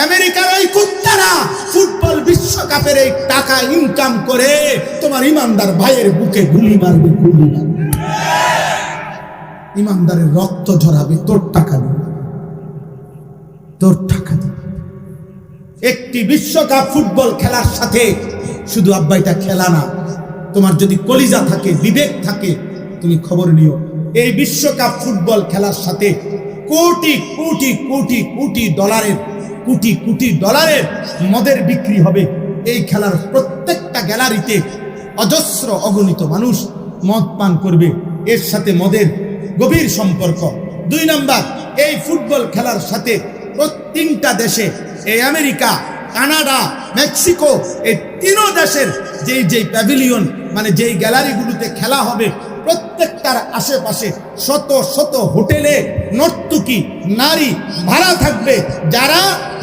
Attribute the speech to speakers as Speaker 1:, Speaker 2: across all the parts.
Speaker 1: আমেরিকার ওই কুত্তারা ফুটবল বিশ্বকাপের এই টাকা ইনকাম করে তোমার ইমানদার ভাইয়ের বুকে গুলি মারবে, গুলি মারবে, ইমানদারের রক্ত ঝরাবে তোর টাকা দিয়ে, তোর টাকা দিয়ে। একটি বিশ্বকাপ ফুটবল খেলার সাথে শুধু আব্বা এটা খেলা না, তোমার যদি কলিজা থাকে, বিবেক থাকে, তুমি খবর নিও। এই বিশ্বকাপ ফুটবল খেলার সাথে কোটি কোটি কোটি কোটি ডলারের, কোটি কোটি ডলারের মদের বিক্রি হবে। এই খেলার প্রত্যেকটা গ্যালারিতে অজস্র অগণিত মানুষ মদ পান করবে, এর সাথে মদের গভীর সম্পর্ক। 2 নাম্বার, এই ফুটবল খেলার সাথে তিনটা দেশে, এই আমেরিকা, কানাডা, মেক্সিকো, এই 3 দেশের যেই প্যাভিলিয়ন মানে যেই গ্যালারিগুলোতে খেলা হবে, প্রত্যেকটার আশেপাশে শত শত হোটেলে নর্তকী নারী ভাড়া থাকবে, যারা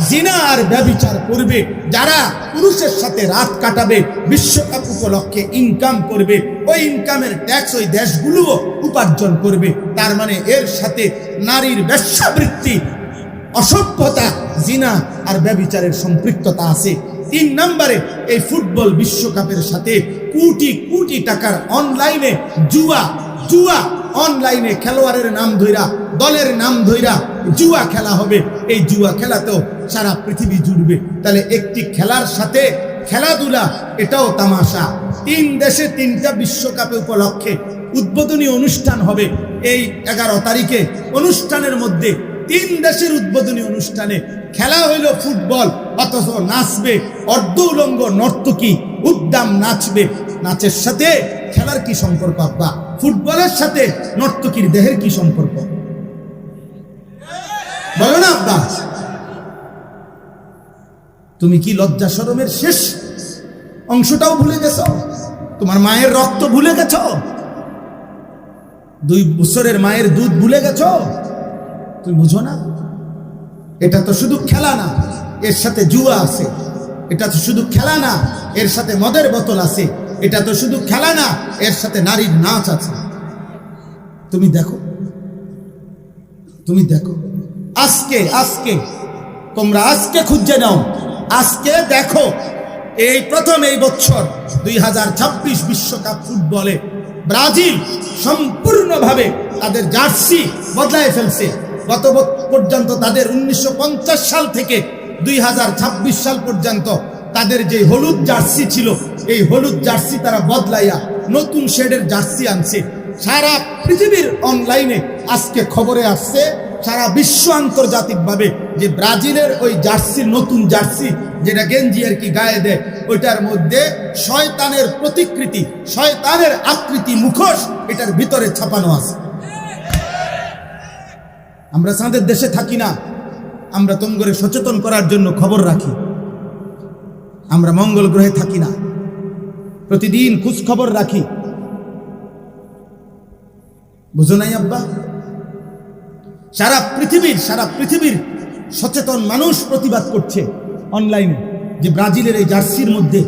Speaker 1: জিনা আর ব্যভিচার করবে, যারা পুরুষের সাথে রাত কাটাবে, বিশ্বকাপ উপলক্ষে ইনকাম করবে, ওই ইনকামের ট্যাক্স ওই দেশগুলোও উপার্জন করবে। তার মানে এর সাথে নারীর বেশ্যাবৃত্তি, অসভ্যতা, জিনা আর ব্যভিচারের সম্পৃক্ততা আছে। 3 নম্বরে, এই ফুটবল বিশ্বকাপের সাথে কোটি কোটি টাকার অনলাইনে জুয়া, অনলাইনে খেলোয়াড়ের নাম ধইরা, দলের নাম ধইরা জুয়া খেলা হবে। এই জুয়া খেলাতেও সারা পৃথিবী জুড়বে। তাহলে একটি খেলার সাথে খেলাধুলা, এটাও তামাশা। 3 দেশে 3টা বিশ্বকাপে উপলক্ষে উদ্বোধনী অনুষ্ঠান হবে এই 11 তারিখে। অনুষ্ঠানের মধ্যে 3 দেশের উদ্বোধনী অনুষ্ঠানে খেলা হইল ফুটবল, অথচ নাচবে অর্ধ উলঙ্গ নর্তকী, উদ্দাম নাচবে। নাচের সাথে খেলার কি সম্পর্ক আব্বা? ফুটবলের সাথে নর্তকীর দেহের কি সম্পর্ক? বলো না আব্বা। তুমি কি লজ্জা শরমের শেষ অংশটাও ভুলে গেছ? তোমার মায়ের রক্ত ভুলে গেছ? 2 বছরের মায়ের দুধ ভুলে গেছ? তুমি বুঝো না? এটা তো শুধু খেলা না, এর সাথে জুয়া আছে। এটা তো শুধু খেলা না, এর সাথে মদের বোতল আছে। এটা তো শুধু খেলা না, এর সাথে নারীর নাচ আছে। তুমি দেখো, তুমি দেখো। আজকে তোমরা আজকে খুঁজে নাও, আজকে দেখো। এই প্রথম এই বছর 2026 বিশ্বকাপ ফুটবলে ব্রাজিল সম্পূর্ণভাবে তাদের জার্সি বদলায় ফেলছে। গত পর্যন্ত তাদের 1950 সাল থেকে 2026 সাল পর্যন্ত তাদের যে হলুদ জার্সি ছিল, এই হলুদ জার্সি তারা বদলাইয়া নতুন শেডের জার্সি আনছে। সারা পৃথিবীর অনলাইনে আজকে খবরে আসছে, সারা বিশ্ব আন্তর্জাতিকভাবে, যে ব্রাজিলের ওই জার্সির, নতুন জার্সি যেটা গেঞ্জি আর কি গায়ে দেয়, ওইটার মধ্যে শয়তানের প্রতিকৃতি, শয়তানের আকৃতি, মুখোশ এটার ভিতরে ছাপানো আছে। আমরা চাঁদের দেশে থাকি না, আমরা তোমাকে সচেতন করার জন্য খবর রাখি। আমরা মঙ্গল গ্রহে থাকি না, প্রতিদিন খোঁজ খবর রাখি। বুঝো নাই আব্বা? সারা পৃথিবীর সচেতন মানুষ প্রতিবাদ করছে অনলাইনে, যে ব্রাজিলের এই জার্সির মধ্যে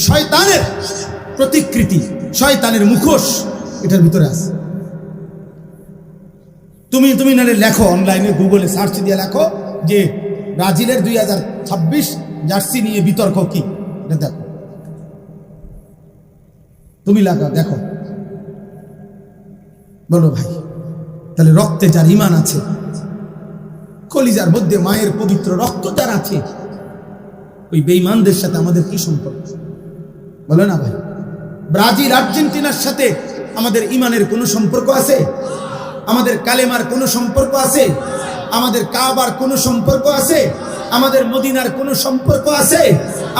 Speaker 1: শয়তানের প্রতিকৃতি, শয়তানের মুখোশ এটার ভিতরে আছে। তুমি নালে লেখো, অনলাইনে গুগলে সার্চ দিয়ে লেখো যে ব্রাজিলের 2026 জার্সি নিয়ে বিতর্ক কি, এটা দেখো। তুমি লাগা দেখো, বলো ভাই, তাহলে রক্তে যার ঈমান আছে, কলিজার মধ্যে মায়ের পবিত্র রক্ত যার আছে, ওই বেঈমানদের সাথে আমাদের কি সম্পর্ক? বলো না ভাই। ব্রাজিল আর্জেন্টিনার সাথে আমাদের ঈমানের কোনো সম্পর্ক আছে? আমাদের কালেমার কোনো সম্পর্ক আছে? আমাদের কাবার কোনো সম্পর্ক আছে? আমাদের মদিনার কোনো সম্পর্ক আছে?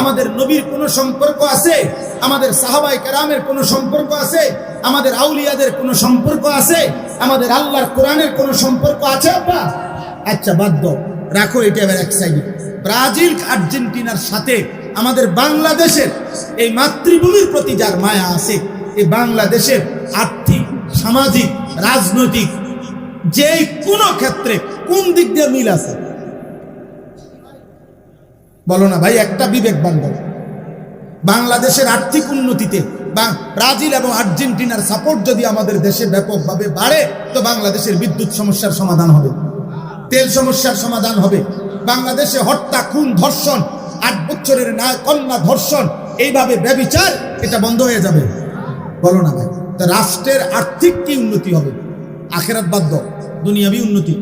Speaker 1: আমাদের নবীর কোনো সম্পর্ক আছে? আমাদের সাহাবায়ে কেরামের কোনো সম্পর্ক আছে? আমাদের আউলিয়াদের কোনো সম্পর্ক আছে? আমাদের আল্লাহর কোরআনের কোনো সম্পর্ক আছে আব্বা? আচ্ছা বাদ দাও, রাখো এটা এবার এক সাইডে। ব্রাজিল আর্জেন্টিনার সাথে আমাদের বাংলাদেশের এই মাতৃভূমির প্রতি যার মায়া আছে, এই বাংলাদেশের আর্থিক, সামাজিক, রাজনৈতিক যে কোনো ক্ষেত্রে কোন দিক দিয়ে মিল আছে? বলো না ভাই, একটা বিবেকবান বলো। বাংলাদেশের আর্থিক উন্নতিতে বা ব্রাজিল এবং আর্জেন্টিনার সাপোর্ট যদি আমাদের দেশে ব্যাপকভাবে বাড়ে, তো বাংলাদেশের বিদ্যুৎ সমস্যার সমাধান হবে, তেল সমস্যার সমাধান হবে, বাংলাদেশে হত্যা, খুন, ধর্ষণ, 8 বছরের কন্যা ধর্ষণ, এইভাবে ব্যভিচার, এটা বন্ধ হয়ে যাবে? বলো না ভাই। তা রাষ্ট্রের আর্থিক কি উন্নতি হবে? আখেরাত বাদ দাও, দুনিয়াবি উন্নতি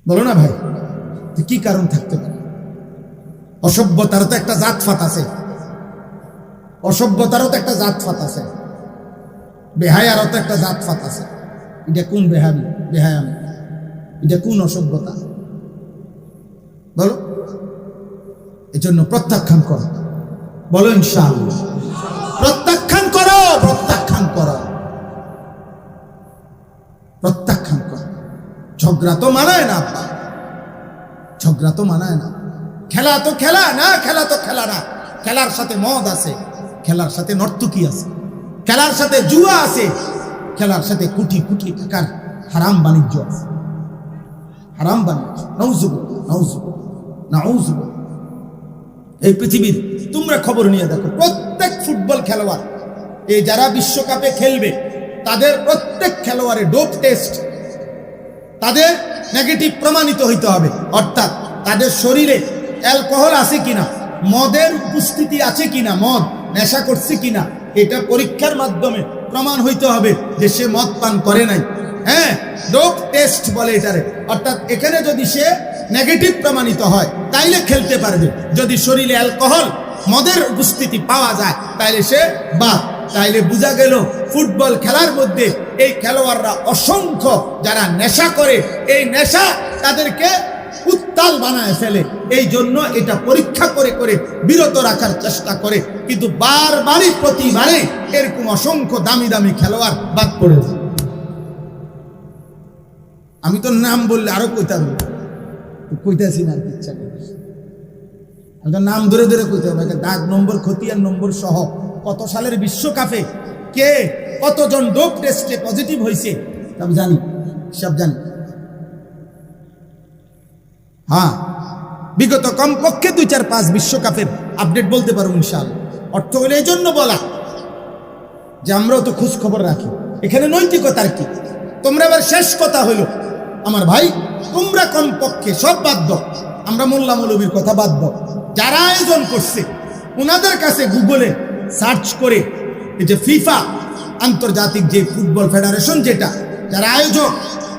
Speaker 1: বলো না ভাই। কি কারণ থাকতে পারে? অসভ্যতারও তো একটা জাতফাত আছে, অসভ্যতারও তো একটা জাতফাত আছে, বেহায়ারও তো একটা জাতফাত আছে। এটা কোন বেহায়ামি? এটা কোন অসভ্যতা? বলো। এজন্য প্রত্যাখ্যান করো, বলো ইনশাআল্লাহ। প্রত্যাখ্যান করো, প্রত্যাখ্যান করো, প্রত্যাখ্যান করো। ঝগড়া তো মানায় না, ঝগড়া তো মানায় না। খেলা তো খেলা না, খেলা তো খেলা না। খেলার সাথে মদ আছে, খেলার সাথে নর্তকী আছে, খেলার সাথে জুয়া আছে, খেলার সাথে কোটি কোটি টাকার হারাম বাণিজ্য আছে, হারাম বাণিজ্য। নাউজুবিল্লাহ, নাউজুবিল্লাহ, নাউজুবিল্লাহ। এই পৃথিবীর তোমরা খবর নিয়ে দেখো, প্রত্যেক ফুটবল খেলোয়াড়, এই যারা বিশ্বকাপে খেলবে, তাদের প্রত্যেক খেলোয়াড়ের ডোপ টেস্ট, তাদের নেগেটিভ প্রমাণিত হইতে হবে। অর্থাৎ তাদের শরীরে অ্যালকোহল আছে কিনা, মদের উপস্থিতি আছে কিনা, মদ নেশা করছে কিনা, এটা পরীক্ষার মাধ্যমে প্রমাণ হইতে হবে যে সে মদ পান করে নাই। হ্যাঁ, ডোপ টেস্ট বলে এটারে। অর্থাৎ এখানে যদি সে নেগেটিভ প্রমাণিত হয় তাইলে খেলতে পারবে। যদি শরীরে অ্যালকোহল, মদের উপস্থিতি পাওয়া যায় তাইলে সে বাদ। তাইলে বোঝা গেল ফুটবল খেলার মধ্যে এই খেলোয়াড়রা অসংখ্য যারা নেশা করে, এই নেশা তাদেরকে উত্তাল বানায় ফেলে। এই জন্য এটা পরীক্ষা করে করে বিরত রাখার চেষ্টা করে, কিন্তু বারবারই প্রতিবারে এরকম অসংখ্য দামি দামি খেলোয়াড় বাদ পড়ে যায়। আমি তো নাম বললে আরো কইতাছি না, ইচ্ছা করে আমি তো নাম ধরে ধরে কইতে হবে, দাগ নম্বর, খতিয়ান নম্বর সহ কত সালের বিশ্বকাপে কে কতজন ডোপ টেস্টে পজিটিভ হয়েছে আমি জানি, সব জানি। হ্যাঁ, বিগত কমপক্ষে 2-4-5 বিশ্বকাপের আপডেট বলতে পারবো ইনশাআল্লাহ। অর্থ হলে এই জন্য বলা যে আমরাও তো খোঁজ খবর রাখি। এখানে নৈতিকতার কি? তোমরা এবার শেষ কথা হলো আমার ভাই, তোমরা কমপক্ষে সব বাদ দাও, আমরা মোল্লা মৌলবীর কথা বাদ দাও, যারা আয়োজন করছে ওনাদের কাছে গুগলে সার্চ করে এই যে ফিফা, আন্তর্জাতিক যে ফুটবল ফেডারেশন, যেটা যারা আয়োজক,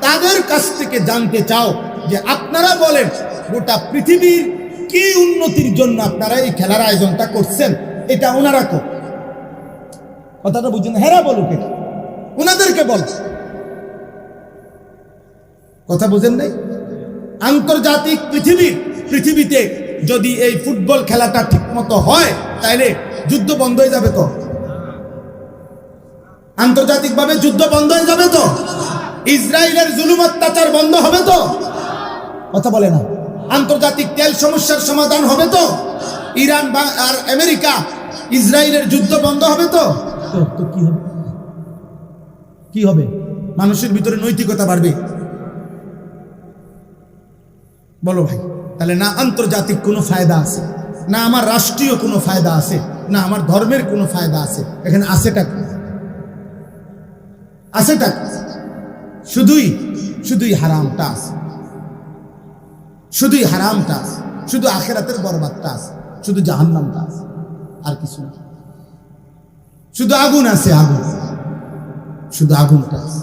Speaker 1: তাদের কাছ থেকে জানতে চাও যে আপনারা বলেন গোটা পৃথিবীর কি উন্নতির জন্য আপনারা এই খেলার আয়োজনটা করছেন, এটা ওনারা কথাটা বুঝছেন? হেরা বলুক, এটা ওনাদেরকে বল, কথা বুঝেন নাই? আন্তর্জাতিক পৃথিবীতে যদি এই ফুটবল খেলাটা ঠিক মতো হয় তাহলে যুদ্ধ বন্ধ হয়ে যাবে তো, আন্তর্জাতিকভাবে যুদ্ধ বন্ধ হয়ে যাবে তো, ইসরায়েলের জুলুম অত্যাচার বন্ধ হবে তো, কথা বলে না? আন্তর্জাতিক তেল সমস্যার সমাধান হবে তো, ইরান আর আমেরিকা ইসরায়েলের যুদ্ধ বন্ধ হবে তো, তো কি হবে? কি হবে? মানুষের ভিতরে নৈতিকতা বাড়বে। বলো ভাই, তাহলে না আন্তর্জাতিক কোনো ফায়দা আছে, না আমার রাষ্ট্রীয় কোনো ফায়দা আছে, না আমার ধর্মের কোনো ফায়দা আছে। এখানে আছেটা কি? আছেটা কি? শুধুই হারামটা আছে, শুধুই হারামটা আছে, শুধু আখেরাতের বরবাদটা আছে, শুধু জাহান্নামটা আছে, আর কিছু না। শুধু আগুন আছে, আগুন, শুধু আগুনটা আছে।